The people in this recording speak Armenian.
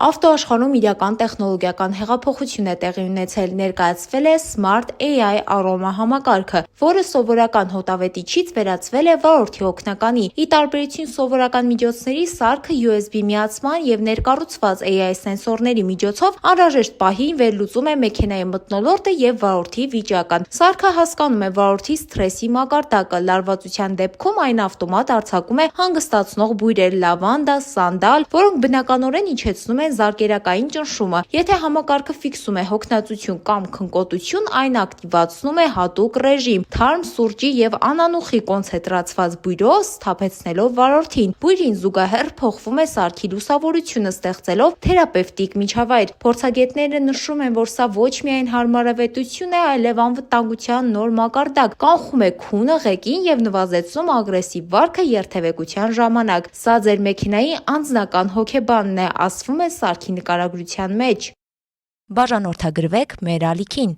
Ավտոաշխարհում իրական տեխնոլոգիական հեղափոխություն է տեղի ունեցել, ներկայացվել է Smart AI Aroma համակարգը, որը սովորական հոտավետիչից վերածվել է վարորդի օգնականի։ Ի տարբերություն սովորական միջոցների, սարքը USB միացման և ներկառուցված AI սենսորների միջոցով անհրաժեշտ պահին վերլուծում է մեքենայի մթնոլորտը և վարորդի վիճակը։ Սարքը հասկանում է վարորդի սթրեսի մակարդակը, լարվածության դեպքում այն ավտոմատ արձակում է հանգստացնող բույրեր՝ լավանդա, սանդալ, որոնք բնականորեն իջեցնում են զարկերակային ճնշումը։ Եթե համակարգը ֆիքսում է հոգնածություն կամ քնկոտություն, այն ակտիվացնում է հատուկ ռեժիմ՝ թարմ սուրճի և անանուխի կոնցենտրացված բույրով, սթափեցնելով վարորդին։ Բույրին զուգահեռ փոխվում է սարքի լուսավորությունը, ստեղծելով թերապևտիկ միջավայր։ Փորձագետները նշում են, որ սա ոչ միայն հարմարավետություն է, այլև անվտանգության նոր մակարդակ, կանխում է քունը, ղեկին և նվազեցնում ագրեսիվ վարքը երթևեկության ժամանակ։ Սա ձեր մեքենայի անձնական հոգեբանն է, ասվում է սարքի նկարագրության մեջ։ Բաժանորդագրվեք մեր ալիքին։